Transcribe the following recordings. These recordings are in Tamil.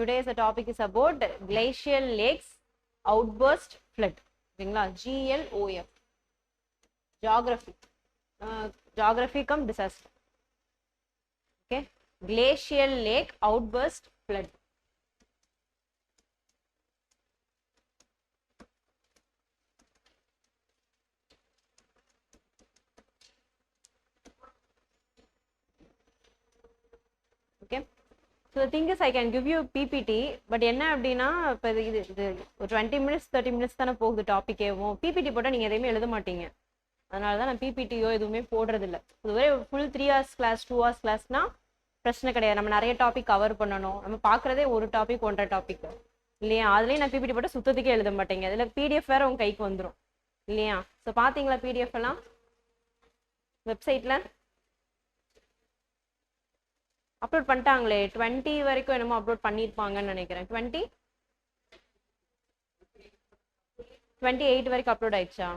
today's topic is about glacial lakes outburst flood. ஓகேங்களா? GLOF geography geography cum disaster. Okay, glacial lake outburst flood. Okay, so the thing is I can give you PPT, but என்ன அப்படின்னா இப்போ இது ஒரு 20 minutes 30 minutes தானே போகுது டாப்பிக்கேவும். PPT போட்டால் நீங்கள் எதையுமே எழுத மாட்டீங்க. அதனால தான் நான் PPTயோ எதுவுமே போடுறதில்ல. இதுவரை ஃபுல் 3 hours கிளாஸ் 2 hours கிளாஸ்னா பிரச்சனை கிடையாது. நம்ம நிறைய டாபிக் கவர் பண்ணணும். நம்ம பார்க்குறதே ஒரு டாபிக் 1.5 டாபிக் இல்லையா? அதுலேயும் நான் PPT போட்டால் சுத்தத்துக்கே எழுத மாட்டேங்க. அதில் PDF வேறு உங்கள் கைக்கு வந்துடும் இல்லையா? ஸோ பார்த்தீங்களா PDF எல்லாம் வெப்சைட்டில் அப்லோட் பண்ணிட்டாங்களே? 20 வரைக்கும் என்னமோ அப்லோட் பண்ணியிருப்பாங்கன்னு நினைக்கிறேன். 28 வரைக்கும் அப்லோட் ஆயிடுச்சா?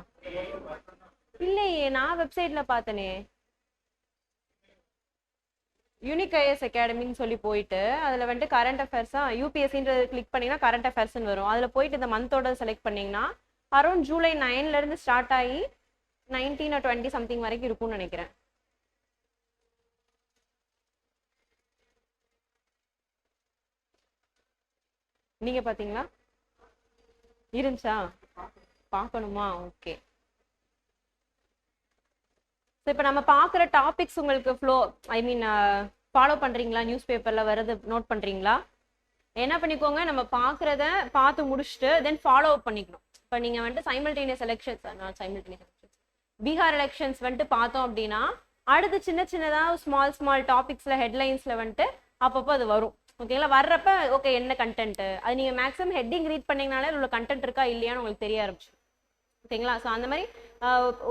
இல்லையே, நான் வெப்சைட்ல பார்த்தனே. யூனிக் ஐஎஸ் அகாடமின்னு சொல்லி போயிட்டு அதில் வந்துட்டு கரண்ட் அஃபேர்ஸா யூபிஎஸ்சின்றது கிளிக் பண்ணிங்கன்னா கரண்ட் அஃபேர்ஸ்ன்னு வரும். அதில் போயிட்டு இந்த மந்தோட செலக்ட் பண்ணிங்கன்னா அரௌண்ட் ஜூலை 9லேருந்து ஸ்டார்ட் ஆகி 19 or 20 சம்திங் வரைக்கும் இருக்கும்னு நினைக்கிறேன். நீங்க பாத்தீங்களா? இருந்துச்சா? பார்க்கணுமா? ஓகே. ஸோ இப்போ நம்ம பார்க்குற டாபிக்ஸ் உங்களுக்கு ஃபாலோ பண்ணுறீங்களா? நியூஸ் பேப்பரில் வரது நோட் பண்ணுறீங்களா? என்ன பண்ணிக்கோங்க, நம்ம பார்க்குறத பார்த்து முடிச்சுட்டு தென் ஃபாலோ அப் பண்ணிக்கணும். இப்போ நீங்கள் வந்துட்டு சைமல்டேனியஸ் எலெக்ஷன்ஸ் பீகார் எலெக்ஷன்ஸ் வந்துட்டு பார்த்தோம் அப்படின்னா அடுத்து சின்னதாக ஸ்மால் டாபிக்ஸில் ஹெட்லைன்ஸில் வந்துட்டு அப்பப்போ அது வரும். ஓகேங்களா? வர்றப்ப ஓகே என்ன கண்டென்ட்டு அது நீங்கள் மேக்ஸிமம் ஹெட்டிங் ரீட் பண்ணிங்கனாலே உள்ள கண்டென்ட் இருக்கா இல்லையான்னு உங்களுக்கு தெரிய ஆரம்பிச்சு. ஓகேங்களா? ஸோ அந்த மாதிரி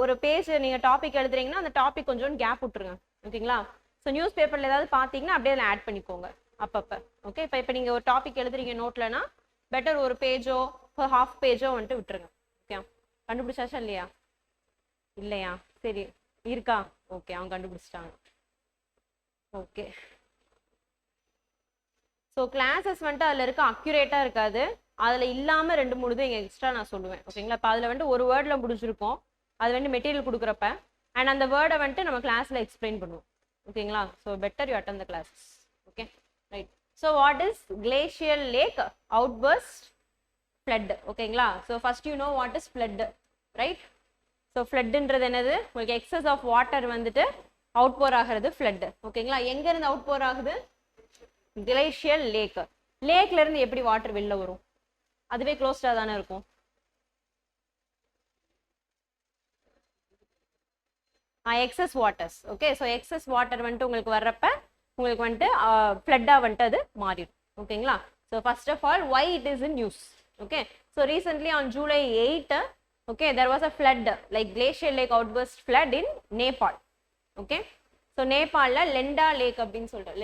ஒரு பேஜ் நீங்கள் டாபிக் எழுதுறீங்கன்னா அந்த டாபிக் கொஞ்சம் கேப் விட்டுருங்க. ஓகேங்களா? ஸோ நியூஸ் பேப்பரில் ஏதாவது பார்த்தீங்கன்னா அப்படியே அதில் ஆட் பண்ணிக்கோங்க அப்பப்போ. ஓகே, இப்போ நீங்கள் ஒரு டாபிக் எழுதுறீங்க நோட்லனா பெட்டர் ஒரு பேஜோ ஹாஃப் பேஜோ வந்துட்டு விட்டுருங்க. ஓகே, கண்டுபிடிச்சாச்சா இல்லையா? சரி, இருக்கா? ஓகே, அவங்க கண்டுபிடிச்சிட்டாங்க. ஓகே, ஸோ கிளாஸஸ் வந்துட்டு அதில் இருக்க அக்யூரேட்டாக இருக்காது. அதில் இல்லாமல் 2-3 இது எக்ஸ்ட்ரா நான் சொல்லுவேன். ஓகேங்களா? இப்போ அதில் வந்துட்டு ஒரு வேர்டில் முடிச்சிருக்கோம். அது வந்துட்டு மெட்டீரியல் கொடுக்குறப்ப அண்ட் அந்த வேர்டை வந்துட்டு நம்ம கிளாஸில் எக்ஸ்பிளைன் பண்ணுவோம். ஓகேங்களா? So better you attend the classes. Okay, right. So what is glacial lake outburst flood? ஓகேங்களா? So first you know what is flood, right? So ஃப்ளட்டுன்றது என்னது? உங்களுக்கு எக்ஸஸ் ஆஃப் வாட்டர் வந்துட்டு அவுட் போர் ஆகிறது ஃப்ளட். ஓகேங்களா? எங்கேருந்து அவுட் போர் ஆகுது? கிளேஷியல் லேக். லேக்ல இருந்து எப்படி வாட்டர் வெளில வரும்? அதுவே க்ளோஸ்டா தானே இருக்கும். Excess waters. Okay, so excess water வந்துட்டு உங்களுக்கு வர்றப்ப உங்களுக்கு வந்துட்டு ஃப்ளட்டா வந்துட்டு அது மாறிடும். ஓகேங்களா? So first of all why it is in news. Okay, so recently on July 8 okay there was a flood like glacial lake outburst flood in Nepal. Okay, so Nepalல லெண்டா லேக் அப்படின்னு சொல்லிட்டு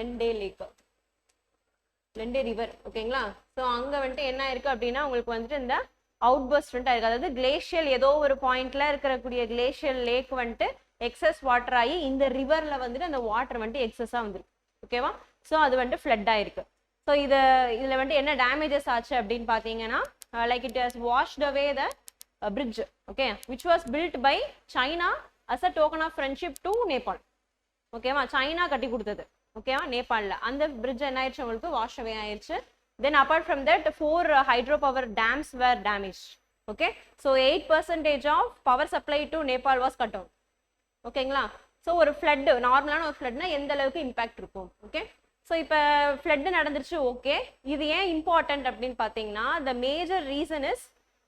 லெண்டே ரிவர். ஓகேங்களா? ஸோ அங்கே வந்துட்டு என்ன இருக்கு அப்படின்னா உங்களுக்கு வந்துட்டு இந்த அவுட்பர்ஸ்ட் வந்துட்டு இருக்கு. அதாவது கிளேஷியல் ஏதோ ஒரு பாயிண்ட்ல இருக்கக்கூடிய கிளேஷியல் லேக் வந்துட்டு எக்ஸஸ் வாட்டர் ஆகி இந்த ரிவர்ல வந்துட்டு அந்த வாட்டர் வந்துட்டு எக்ஸஸா வந்துருக்கு. ஓகேவா? ஸோ அது வந்துட்டு ஃப்ளட் ஆயிருக்கு. ஸோ இதுல வந்துட்டு என்ன டேமேஜஸ் ஆச்சு அப்படின்னு பார்த்தீங்கன்னா like it has washed away the bridge, okay, which was built by China as a token of friendship to Nepal. ஓகேவா? சைனா கட்டி கொடுத்தது. ஓகேவா? நேபாளில் அந்த பிரிட்ஜ் என்ன ஆயிடுச்சு? உங்களுக்கு வாஷ் அவே ஆயிடுச்சு. Then apart from that 4 hydro power dams were damage. Okay, so 8% of power supply to Nepal was cut down. ஓகேங்களா? ஸோ ஒரு ஃப்ளட், நார்மலான ஒரு ஃப்ளட்னா எந்த அளவுக்கு இம்பாக்ட் இருக்கும்? ஓகே, ஸோ இப்போ ஃப்ளட் நடந்துருச்சு. ஓகே, இது ஏன் இம்பார்ட்டன்ட் அப்படின்னு பார்த்தீங்கன்னா the major reason is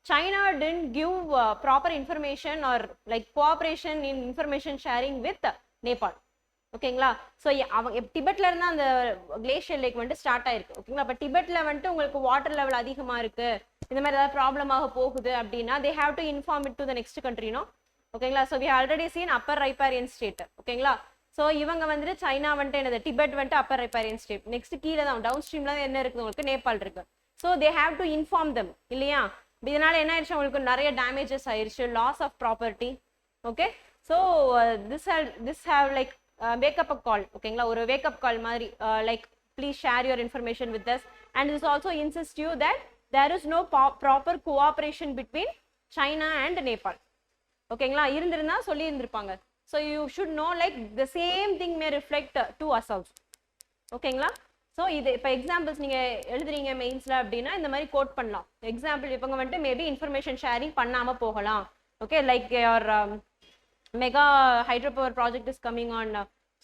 China didn't give proper information or like cooperation in information sharing with Nepal. ஓகேங்களா? ஸோ அவங்க டிபெட்ல இருந்தா அந்த கிளேஷியல் லேக் வந்துட்டு ஸ்டார்ட் ஆயிருக்கு. ஓகேங்களா? இப்போ டிபெட்ல வந்துட்டு உங்களுக்கு வாட்டர் லெவல் அதிகமா இருக்கு, இந்த மாதிரி ஏதாவது ப்ராப்ளமாக போகுது அப்படின்னா they have to inform it to the next country, no? ஓகேங்களா? So we already seen upper riparian state. ஓகேங்களா? ஸோ இவங்க வந்துட்டு சைனா வந்துட்டு என்னது டிபெட் வந்துட்டு அப்பர் ரைப்பாரியன் ஸ்டேட். நெக்ஸ்ட் கீழே தான் டவுன் ஸ்ட்ரீம்ல தான் என்ன இருக்குது உங்களுக்கு? நேபாள் இருக்கு. So they have to inform them இல்லையா? இதனால என்ன ஆயிடுச்சு? உங்களுக்கு நிறைய டேமேஜஸ் ஆயிடுச்சு, loss of property. Okay, so this have like wake up call. ஓகேங்களா? ஒரு வேக்கப் கால் மாதிரி like please share your information with us. and this also insists you that there is no proper cooperation between China and Nepal. ஓகேங்களா, இருந்திருந்தா சொல்லி இருந்திருப்பாங்க. So you should know like the same thing may reflect to us also. ஓகேங்களா, ஸோ இது இப்போ எக்ஸாம்பிள்ஸ் நீங்கள் எழுதுறீங்க மெயின்ஸில் அப்படின்னா இந்த மாதிரி கோட் பண்ணலாம். எக்ஸாம்பிள் இவங்க வந்துட்டு மேபி இன்ஃபர்மேஷன் ஷேரிங் பண்ணாமல் போகலாம். Okay, like your mega hydro power project is coming on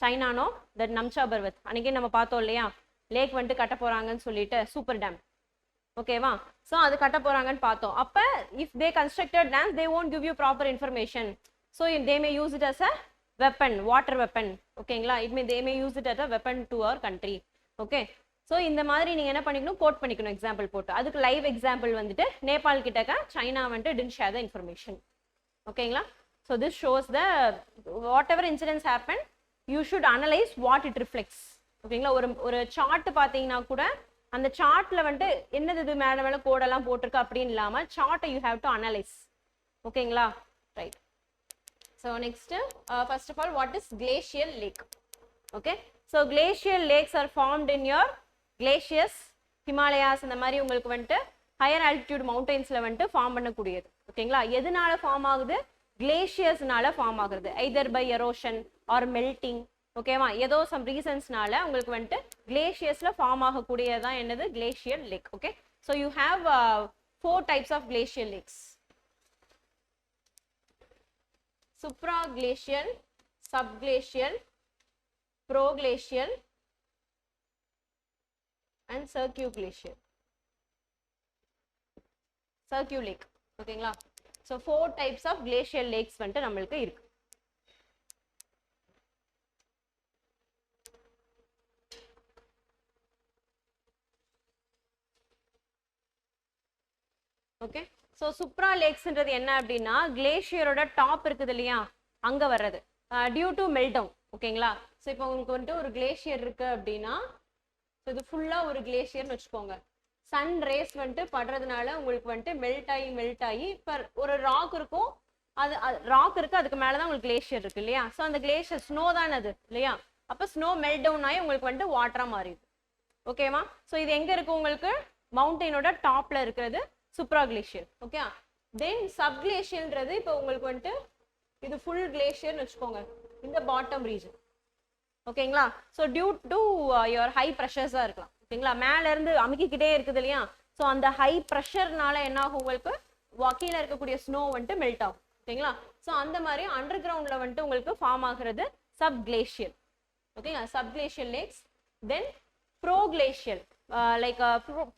சைனானோ தட் நம்சா பர்வத் அன்றைக்கே நம்ம பார்த்தோம் இல்லையா, லேக் வந்துட்டு கட்ட போகிறாங்கன்னு சொல்லிட்டு சூப்பர் டேம். ஓகேவா, ஸோ அது கட்ட போகிறாங்கன்னு பார்த்தோம். அப்போ if they constructed dam they won't give you proper information. So they may use it as a weapon, water weapon. ஓகேங்களா, they may use it as a weapon to our country. Okay, so இந்த மாதிரி நீங்கள் என்ன பண்ணிக்கணும், கோட் பண்ணிக்கணும் எக்ஸாம்பிள் போட்டு. அதுக்கு லைவ் எக்ஸாம்பிள் வந்துட்டு நேபாள் கிட்டக்க சைனா வந்துட்டு டிட் ஷேர் த இன்ஃபர்மேஷன். ஓகேங்களா, so this shows the what ever incidents happen you should analyse what it reflects. ஓகேங்களா, ஒரு சார்ட் பார்த்தீங்கன்னா கூட அந்த சார்ட்ல வந்துட்டு என்னது இது மேலே மேலே கோடெல்லாம் போட்டிருக்கு அப்படின்னு இல்லாமல் சார்ட்டை யூ ஹேவ் டு அனலைஸ். ஓகேங்களா, right. So next first of all what is glacial lake? Okay, so glacial lakes are formed in your glaciers Himalayas. இந்த மாதிரி உங்களுக்கு வந்துட்டு ஹையர் ஆல்டிடியூட் மவுண்டன்ஸில் வந்துட்டு ஃபார்ம் பண்ணக்கூடியது. ஓகேங்களா, எதனால ஃபார்ம் ஆகுது? கிளேஷியர்ஸ்னால ஃபார்ம் ஆகுறது, either by erosion or melting. ஓகேவா, ஏதோ சம் ரீசன்ஸ்னால உங்களுக்கு வந்துட்டு கிளேஷியர்ஸ்ல ஃபார்ம் ஆகக்கூடியதான் என்னது, glacial lake. Okay, so you have 4 types of glacial lakes: supraglacial, subglacial, proglacial and circuglacial. Circulake. ஓகேங்களா, so 4 types of glacial lakes வந்துட்டு நம்மளுக்கு இருக்கு. ஓகே, ஸோ சுப்ரா லேக்ஸ்ன்றது என்ன அப்படின்னா கிளேஷியரோட டாப் இருக்குது இல்லையா, அங்கே வர்றது டியூ டு மெல்டவுன். ஓகேங்களா, ஸோ இப்போ உங்களுக்கு வந்துட்டு ஒரு கிளேஷியர் இருக்கு அப்படின்னா, ஸோ இது ஃபுல்லாக ஒரு கிளேஷியர்னு வச்சுக்கோங்க. சன் ரேஸ் வந்துட்டு படுறதுனால உங்களுக்கு வந்துட்டு மெல்ட் ஆகி இப்போ ஒரு ராக் இருக்கும், அது ராக் இருக்கு, அதுக்கு மேலே தான் உங்களுக்கு கிளேஷியர் இருக்கு இல்லையா. ஸோ அந்த கிளேஷியர் ஸ்னோ தானே அது இல்லையா, அப்போ ஸ்னோ மெல்ட் டவுன் ஆகி உங்களுக்கு வந்துட்டு வாட்டராக மாறிடுது. ஓகேவா, ஸோ இது எங்கே இருக்கு, உங்களுக்கு மவுண்டெயினோட டாப்ல இருக்கிறது சுப்ராகிளேஷியல். ஓகே, தென் சப்கிளேஷியல்ன்றது இப்போ உங்களுக்கு வந்துட்டு இது ஃபுல் கிளேஷியர்னு வச்சுக்கோங்க, இந்த பாட்டம் ரீஜன். ஓகேங்களா, so due to your high ப்ரெஷர்ஸாக இருக்கலாம். ஓகேங்களா, மேல இருந்து அமுக்கிக்கிட்டே இருக்குது இல்லையா, ஸோ அந்த ஹை ப்ரெஷர்னால என்ன ஆகும், உங்களுக்கு கீழே இருக்கக்கூடிய ஸ்னோ வந்துட்டு மெல்ட் ஆகும். ஓகேங்களா, ஸோ அந்த மாதிரி அண்டர் கிரவுண்ட்ல வந்துட்டு உங்களுக்கு ஃபார்ம் ஆகுறது சப்கிளேஷியல். ஓகேங்களா, subglacial lakes. Then proglacial, like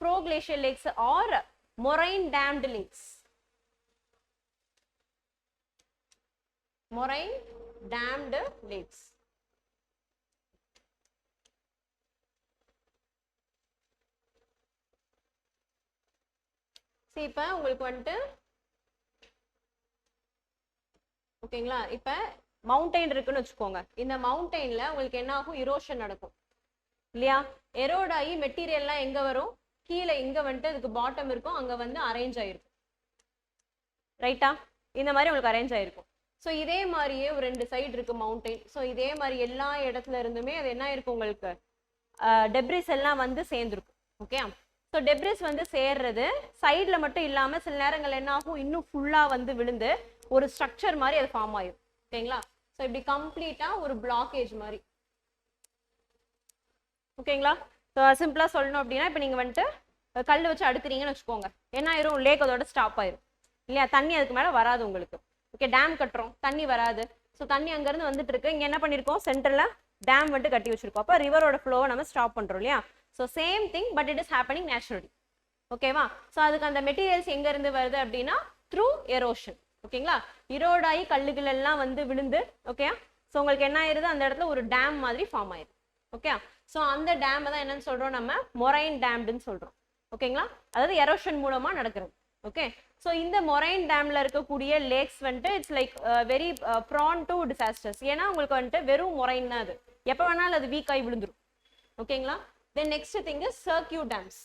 proglacial lakes are moraine dammed lakes. Moraine dammed lakes. சரி, இப்போ உங்களுக்கு வந்துட்டு ஓகேங்களா, இப்போ மவுண்டைன் இருக்குன்னு வச்சுக்கோங்க. இந்த மவுண்டைன்ல உங்களுக்கு என்ன ஆகும், இரோஷன் நடக்கும் இல்லையா. எரோட் ஆகி மெட்டீரியல்லாம் எங்க வரும், கீழே இங்க வந்துட்டு அதுக்கு பாட்டம் இருக்கும், அங்க வந்து அரேஞ்ச் ஆயிருக்கும். ரைட்டா, இந்த மாதிரி உங்களுக்கு அரேஞ்ச் ஆயிருக்கும். ஸோ இதே மாதிரியே ஒரு 2 சைடு இருக்கு மவுண்டைன். ஸோ இதே மாதிரி எல்லா இடத்துல இருந்துமே அது என்ன இருக்கும், உங்களுக்கு டெப்ரிஸ் எல்லாம் வந்து சேர்ந்துருக்கும். ஓகே, ஸோ டெப்ரிஸ் வந்து சேர்றது சைட்ல மட்டும் இல்லாம சில நேரங்கள் என்ன ஆகும், இன்னும் ஃபுல்லா வந்து விழுந்து ஒரு ஸ்ட்ரக்சர் மாதிரி அது ஃபார்ம் ஆயிடும். ஓகேங்களா, ஸோ இப்படி கம்ப்ளீட்டா ஒரு பிளாக்கேஜ் மாதிரி. ஓகேங்களா, ஸோ சிம்பிளாக சொல்லணும் அப்படின்னா இப்போ நீங்கள் வந்துட்டு கல் வச்சு அடுக்குறீங்கன்னு வச்சுக்கோங்க, என்ன ஆயிரும், லேக் அதோட ஸ்டாப் ஆயிரும் இல்லையா, தண்ணி அதுக்கு மேலே வராது உங்களுக்கு. ஓகே, டேம் கட்டுறோம், தண்ணி வராது. ஸோ தண்ணி அங்கேருந்து வந்துட்டு இருக்கு, இங்கே என்ன பண்ணியிருக்கோம், சென்டரில் டேம் வந்துட்டு கட்டி வச்சிருக்கோம். அப்போ ரிவரோட ஃப்ளோவை நம்ம ஸ்டாப் பண்ணுறோம் இல்லையா. So same thing, but it is happening naturally. ஓகேவா, ஸோ அதுக்கு அந்த மெட்டீரியல்ஸ் எங்கேருந்து வருது அப்படின்னா த்ரூ எரோஷன். ஓகேங்களா, இரோடாகி கல்லுகள் எல்லாம் வந்து விழுந்து, ஓகே, ஸோ உங்களுக்கு என்ன ஆயிருது, அந்த இடத்துல ஒரு டேம் மாதிரி ஃபார்ம் ஆயிடுது. ஓகே, ஸோ அந்த டேம் தான் என்னன்னு சொல்றோம், நம்ம மொரைன் டேம்டுன்னு சொல்றோம். ஓகேங்களா, அதாவது எரோஷன் மூலமா நடக்கிறது. ஓகே, ஸோ இந்த மொரைன் டேம்ல இருக்கக்கூடிய லேக்ஸ் வந்துட்டு it's like very prone to disasters. ஏன்னா உங்களுக்கு வந்துட்டு வெறும் மொரைன் தான், அது எப்போ வேணாலும் அது வீக் ஆகி விழுந்துரும். ஓகேங்களா, then next thing is cirque dams.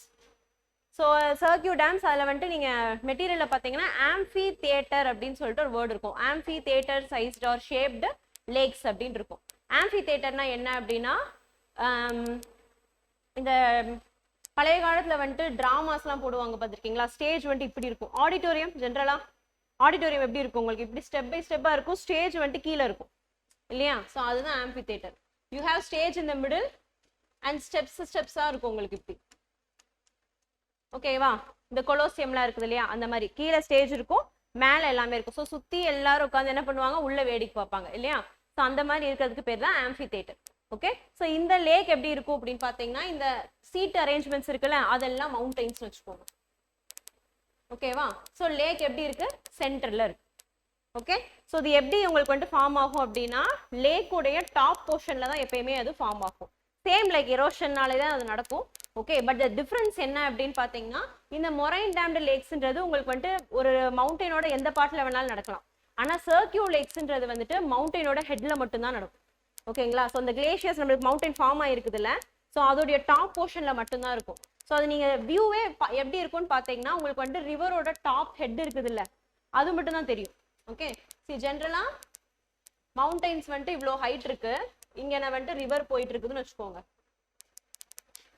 So cirque dams, அதில் வந்துட்டு நீங்கள் மெட்டீரியலில் பார்த்தீங்கன்னா ஆம்பி தியேட்டர் அப்படின்னு சொல்லிட்டு ஒரு வேர்டு இருக்கும். Amphitheatre sized or shaped lakes அப்படின்னு இருக்கும். ஆம்பி தியேட்டர்னா என்ன அப்படின்னா இந்த பழைய காலத்துல வந்துட்டு டிராமாஸ்லாம் போடுவாங்க பார்த்துருக்கீங்களா, ஸ்டேஜ் வந்துட்டு இப்படி இருக்கும். ஆடிட்டோரியம் ஜென்ரலா ஆடிட்டோரியம் எப்படி இருக்கும் உங்களுக்கு, இப்படி ஸ்டெப் பை ஸ்டெப்பா இருக்கும், ஸ்டேஜ் வந்துட்டு கீழே இருக்கும் இல்லையா. ஸோ அதுதான் amphitheatre. You have stage in the middle and ஸ்டெப்ஸா இருக்கும் உங்களுக்கு இப்படி. ஓகேவா, இந்த கொலோசியம்லாம் இருக்குது இல்லையா, அந்த மாதிரி கீழே ஸ்டேஜ் இருக்கும், மேலே எல்லாமே இருக்கும். ஸோ சுற்றி எல்லாரும் உட்காந்து என்ன பண்ணுவாங்க, உள்ள வேடிக்கை பார்ப்பாங்க இல்லையா. ஸோ அந்த மாதிரி இருக்கிறதுக்கு பேர் தான் ஆம்பி தியேட்டர். ஓகே, ஸோ இந்த லேக் எப்படி இருக்கும் அப்படின்னு பார்த்தீங்கன்னா, இந்த சீட் அரேஞ்ச்மெண்ட்ஸ் இருக்குல்ல, அதெல்லாம் மவுண்டெயின்ஸ் வச்சுக்கோங்க. ஓகேவா, ஸோ லேக் எப்படி இருக்கு, சென்டர்ல இருக்கு. ஓகே, ஸோ இது எப்படி உங்களுக்கு வந்துட்டு ஃபார்ம் ஆகும் அப்படின்னா, லேக்குடைய டாப் போர்ஷன்ல தான் எப்பயுமே அது ஃபார்ம் ஆகும். சேம் லைக் எரோஷன்னாலே தான் அது நடக்கும். ஓகே, பட் த டிஃபரன்ஸ் என்ன அப்படின்னு பார்த்தீங்கன்னா, இந்த மொரைன் டேம்டு லேக்ஸ்ன்றது உங்களுக்கு வந்துட்டு ஒரு மவுண்டெயினோட எந்த பார்ட்ல வேணாலும் நடக்கலாம். ஆனால் சர்க்கியூ லேக்ஸ்ன்றது வந்துட்டு மவுண்டெயினோட ஹெட்ல மட்டும்தான் நடக்கும். ஓகேங்களா, ஸோ இந்த கிளேஷியர்ஸ் நம்மளுக்கு மவுண்டன் ஃபார்ம் ஆயிருக்குதுல்ல, ஸோ அதோடைய டாப் போர்ஷன்ல மட்டும்தான் இருக்கும். ஸோ அது நீங்க வியூவே எப்படி இருக்கும்னு பார்த்தீங்கன்னா, உங்களுக்கு வந்துட்டு ரிவரோட டாப் ஹெட் இருக்குது இல்ல, அது மட்டும் தான் தெரியும். ஓகே, சி ஜென்ரலா மவுண்டெயின்ஸ் வந்துட்டு இவ்வளோ ஹைட் இருக்கு, இங்க நான் வந்துட்டு ரிவர் போயிட்டு இருக்குதுன்னு வச்சுக்கோங்க.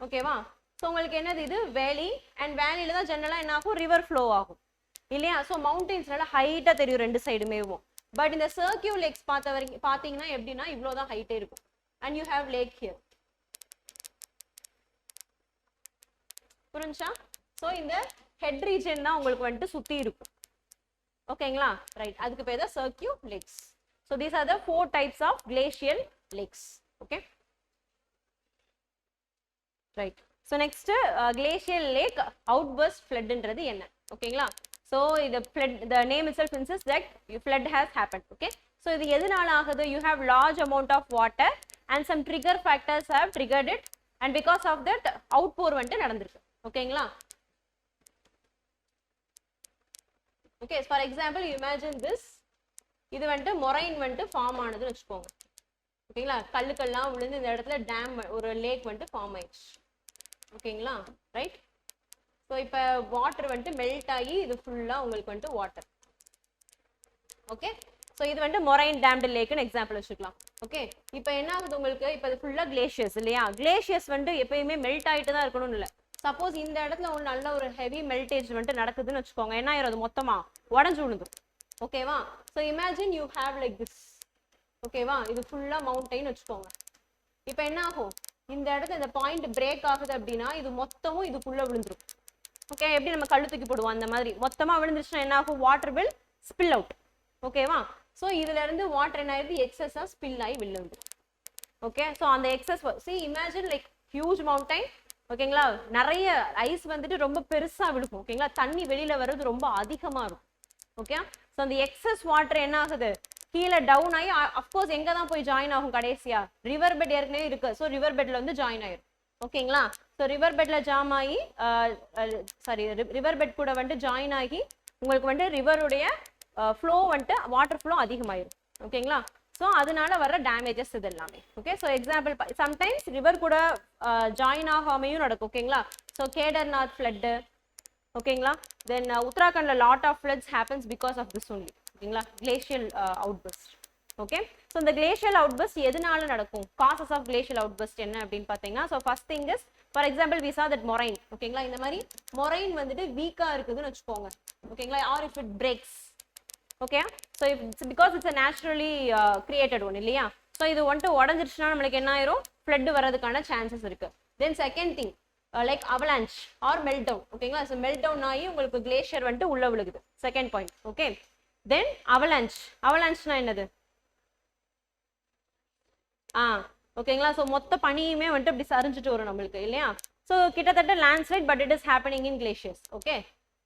ஓகேவா, ஸோ உங்களுக்கு என்னது இது வேலி, அண்ட் வேலியில தான் ஜென்ரலா என்ன ஆகும், ரிவர் ஃப்ளோ ஆகும் இல்லையா. ஸோ மவுண்டெயின்ஸ்னால ஹைட்டா தெரியும் ரெண்டு சைடுமேவும். பட் இந்த சர்க்கியூ லேக்ஸ் பார்த்த வரைக்கும் பார்த்தீங்கன்னா எப்படின்னா இவ்வளோதான் ஹைட்டே இருக்கும். And you have lake here. புரிஞ்சா? ஸோ இந்த ஹெட் ரீஜன் தான் உங்களுக்கு வந்துட்டு சுத்தி இருக்கும். ஓகேங்களா, ரைட், அதுக்கு பேர் தான் cirque lakes. So these are the 4 types of glacial lakes. Okay, right. So next glacial lake outburst ஃப்ளட்ன்றது என்ன? ஓகேங்களா, ஸோ இது flood, the name itself insists that flood has happened. ஓகே, ஸோ இது எதனால ஆகுது, you have large amount of water and some trigger factors have triggered it, and because of that outpour வந்துட்டு நடந்திருக்கு. ஓகேங்களா, okay, for example you imagine this, இது வந்துட்டு மொரைன் வந்துட்டு ஃபார்ம் ஆனதுன்னு வச்சுக்கோங்க. ஓகேங்களா, கல்லுக்கெல்லாம் விழுந்து இந்த இடத்துல டேம், ஒரு லேக் வந்துட்டு ஃபார்ம் ஆயிடுச்சு. ஓகேங்களா, ரைட். ஸோ இப்போ வாட்டர் வந்துட்டு மெல்ட் ஆகி இது ஃபுல்லாக உங்களுக்கு வந்துட்டு வாட்டர். ஓகே, ஸோ இது வந்துட்டு மொரைன் டேம்டு லேக்குன்னு எக்ஸாம்பிள் வச்சுக்கலாம். ஓகே, இப்போ என்ன ஆகுது உங்களுக்கு, இப்போ இது ஃபுல்லாக கிளேஷியர்ஸ் இல்லையா. கிளேஷியர்ஸ் வந்துட்டு எப்பயுமே மெல்ட் ஆகிட்டு தான் இருக்கணும்னு இல்லை. சப்போஸ் இந்த இடத்துல ஒரு நல்ல ஒரு ஹெவி மெல்டேஜ் வந்துட்டு நடக்குதுன்னு வச்சுக்கோங்க, என்ன ஆயிரும், அது மொத்தமாக உடஞ்சு விழுந்துடும். ஓகேவா, so imagine you have like this. ஓகேவா, இது ஃபுல்லாக மவுண்டைன் வச்சுக்கோங்க. இப்போ என்ன ஆகும், இந்த இடத்துல இந்த பாயிண்ட் பிரேக் ஆகுது அப்படின்னா இது மொத்தமும் இதுக்குள்ள விழுந்துடும். ஓகே, எப்படி நம்ம கல்லு தூக்கி போடுவோம் அந்த மாதிரி மொத்தமாக விழுந்துருச்சுன்னா என்ன ஆகும், வாட்டர் வில் ஸ்பில் அவுட். ஓகேவா, ஸோ இதுல இருந்து வாட்டர் என்ன ஆயிடுது, எக்ஸஸா ஸ்பில் ஆகி விழுந்து. ஓகே, ஸோ அந்த excess, see imagine like huge mountain. ஓகேங்களா, நிறைய ஐஸ் வந்துட்டு ரொம்ப பெருசா விழுக்கும். ஓகேங்களா, தண்ணி வெளியில வர்றது ரொம்ப அதிகமா இருக்கும். ஓகே, ஸோ அந்த எக்ஸஸ் வாட்டர் என்ன ஆகுது, கீழே டவுன் ஆகி அஃப்கோர்ஸ் எங்க தான் போய் ஜாயின் ஆகும் கடைசியா, ரிவர் பெட் ஏற்கனவே இருக்கு. ஸோ ரிவர் பெட்ல வந்து ஜாயின் ஆயிரும். ஓகேங்களா, ஸோ ரிவர் பெட்ல ஜாம் ஆகி ரிவர் பெட் கூட வந்துட்டு ஜாயின் ஆகி உங்களுக்கு வந்துட்டு ரிவருடைய ஃப்ளோ வந்துட்டு வாட்டர் ஃப்ளோ அதிகமாயிரும். ஓகேங்களா, ஸோ அதனால வர டேமேஜஸ் இது எல்லாமே. Okay, so example sometimes river கூட ஜாயின் ஆகாமையும் நடக்கும். ஓகேங்களா, ஸோ கேடர்நாத் ஃப்ளட்டு. ஓகேங்களா, தென் உத்தராகண்ட்ல lot of floods happens because of this only. ஓகேங்களா, கிளேஷியல் அவுட்பர்ஸ்ட். ஓகே, ஸோ இந்த கிளேஷியல் அவுட்பர்ஸ்ட் எதனால நடக்கும், காசஸ் ஆஃப் கிளேஷியல் அவுட்பர்ஸ்ட் என்ன அப்படின்னு பார்த்தீங்கன்னா, so first thing is for example we saw that moraine. ஓகேங்களா, இந்த மாதிரி மொரைன் வந்துட்டு வீக்கா இருக்குதுன்னு வச்சுக்கோங்க. ஓகேங்களா, or if it breaks. Okay, so because it's a naturally created one இல்லையா. ஸோ இது வந்துட்டு உடஞ்சிருச்சுன்னா நம்மளுக்கு என்ன ஆயிரும், ஃப்ளட் வரதுக்கான சான்சஸ் இருக்கு. Then second thing like avalanche or melt down. ஓகேங்களா, ஸோ மெல்ட் டவுன் ஆகி உங்களுக்கு கிளேஷியர் வந்துட்டு உள்ள விழுகுது. Second point. Okay, then avalanche. அவலான்ச்னா என்னது, ஓகேங்களா, ஸோ மொத்த பனியுமே வந்துட்டு அப்படி சரிஞ்சிட்டு வரும் நம்மளுக்கு இல்லையா. ஸோ கிட்டத்தட்ட landslide, but it is happening in glaciers. Okay,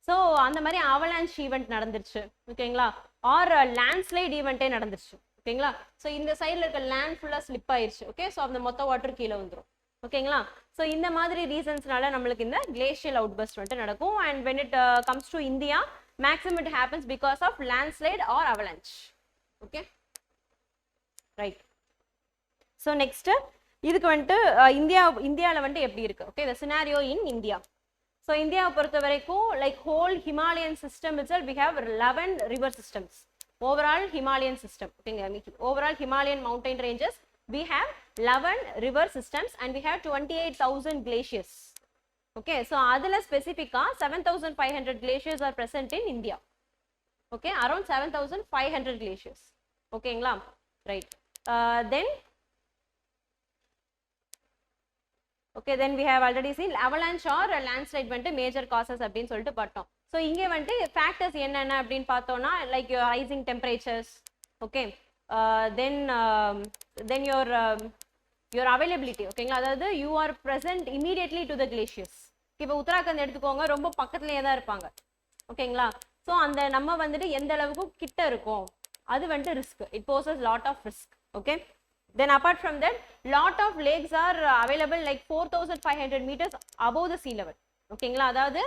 so அந்த மாதிரி அவலான்ச் ஈவெண்ட் நடந்துருச்சு. ஓகேங்களா, ஆர் லேண்ட்ஸ்லைட் ஈவெண்ட்டே நடந்துருச்சு. ஓகேங்களா, ஸோ இந்த சைடில் இருக்க லேண்ட் ஃபுல்லாக ஸ்லிப் ஆயிடுச்சு. ஓகே, ஸோ அந்த மொத்த வாட்டர் கீழே வந்துடும். ஓகேங்களா, ஸோ இந்த மாதிரி ரீசன்ஸ்னால நம்மளுக்கு இந்த கிளேஷியல் அவுட்பர்ஸ்ட் வந்துட்டு நடக்கும். And when it comes to India, maximum it happens because of landslide or avalanche. Okay, right. So next இதுக்கு வந்துட்டு இந்தியாவில் வந்துட்டு எப்படி இருக்கு. Okay, the scenario in India. So இந்தியாவை பொறுத்த வரைக்கும் like whole Himalayan system itself we have 11 river systems. Overall Himalayan system. Okay, overall Himalayan mountain ranges we have 11 river systems and we have 28,000 glaciers. Okay so அதில் ஸ்பெசிஃபிக்காக 7500 glaciers are present in India. Okay around 7500 glaciers. ஓகேங்களா right then okay then we have already seen avalanche or landslide வந்துட்டு மேஜர் காசஸ் அப்படின்னு சொல்லிட்டு பார்த்தோம். ஸோ இங்கே வந்துட்டு ஃபேக்டர்ஸ் என்னென்ன அப்படின்னு பார்த்தோம்னா like your rising temperatures okay then your availability ஓகேங்களா, அதாவது you are present immediately to the glaciers. இப்போ உத்தராகண்ட் எடுத்துக்கோங்க, ரொம்ப பக்கத்துலேயே தான் இருப்பாங்க ஓகேங்களா. ஸோ அந்த நம்ம வந்துட்டு எந்த அளவுக்கு கிட்ட இருக்கும் அது வந்துட்டு risk, it poses lot of risk. Okay then apart from that lot of lakes are available like 4500 meters above the sea level. ஓகேங்களா, அதாவது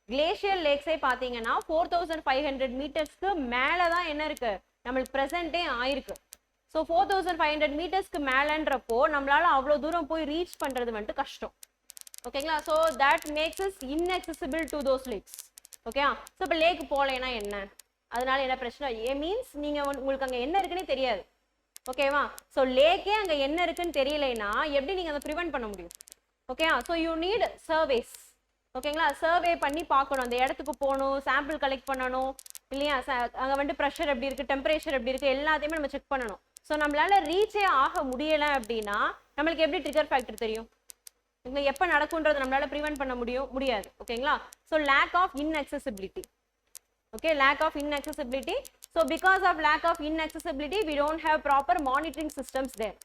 கிளேஷியல் லேக்ஸே பார்த்தீங்கன்னா 4500 மீட்டர்ஸ்க்கு மேலே தான் என்ன இருக்கு நம்மளுக்கு ப்ரெசென்ட்டே ஆயிருக்கு. ஸோ 4500 மீட்டர்ஸ்க்கு மேலேன்றப்போ நம்மளால அவ்வளோ தூரம் போய் ரீச் பண்ணுறது வந்துட்டு கஷ்டம். ஓகேங்களா, so that makes is inaccessible to those lakes. Okay so இப்போ லேக் போகலைன்னா என்ன, அதனால என்ன பிரச்சனை மீன்ஸ் நீங்கள் உங்களுக்கு அங்கே என்ன இருக்குன்னே தெரியாது. ஓகேவா, ஸோ லேக்கே அங்கே என்ன இருக்குன்னு தெரியலைன்னா எப்படி நீங்கள் அதை ப்ரிவென்ட் பண்ண முடியும். ஓகேவா, ஸோ யூ நீட் சர்வேஸ். ஓகேங்களா, சர்வே பண்ணி பார்க்கணும், அந்த இடத்துக்கு போகணும், சாம்பிள் கலெக்ட் பண்ணணும் இல்லையா, அங்கே வந்துட்டு ப்ரெஷர் எப்படி இருக்குது, டெம்பரேச்சர் எப்படி இருக்குது, எல்லாத்தையுமே நம்ம செக் பண்ணணும். ஸோ நம்மளால ரீச்சே ஆக முடியலை அப்படின்னா நம்மளுக்கு எப்படி ட்ரிகர் ஃபேக்டர் தெரியும், இங்கே எப்போ நடக்கும்ன்றது நம்மளால ப்ரிவென்ட் பண்ண முடியாது. ஓகேங்களா, so lack of inaccessibility. Okay, lack of inaccessibility. So because of lack of inaccessibility we don't have proper monitoring systems there.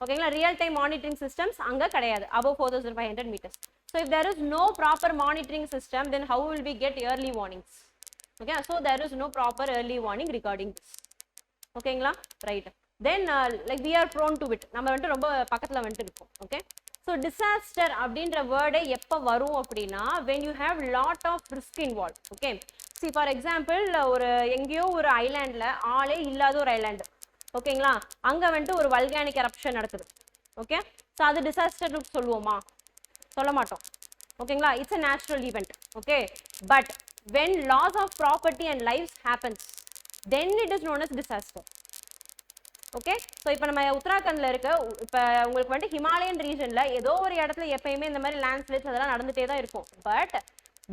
Okay, real time monitoring systems anga kadayadu above 4500 meters. So if there is no proper monitoring system, then how will we get early warnings? Okay, so there is no proper early warning regarding this. Okay right, then like we are prone to it, நம்ம வந்து ரொம்ப பக்கத்துல வந்து இருக்கோம். Okay, so disaster அப்படின்ற வேர்டே எப்போ வரும் அப்படின்னா when you have lot of risk involved. Okay, see for example ஒரு எங்கேயோ ஒரு ஐலாண்டில் ஆளே இல்லாத ஒரு ஐலாண்டு ஓகேங்களா, அங்கே வந்துட்டு ஒரு வல்கானிக் எரப்ஷன் நடக்குது. ஓகே, ஸோ அது டிசாஸ்டர்னு சொல்லுவோமா, சொல்ல மாட்டோம். ஓகேங்களா, it's a natural event. Okay, but when loss of property and lives happens then it is known as disaster. Okay, so இப்போ நம்ம உத்தராகண்டில் இருக்க இப்போ உங்களுக்கு வந்துட்டு ஹிமாலயன் ரீஜனில் ஏதோ ஒரு இடத்துல எப்பயுமே இந்த மாதிரி லேண்ட்ஸ்லைட்ஸ் அதெல்லாம் நடந்துகிட்டே தான் இருக்கும். But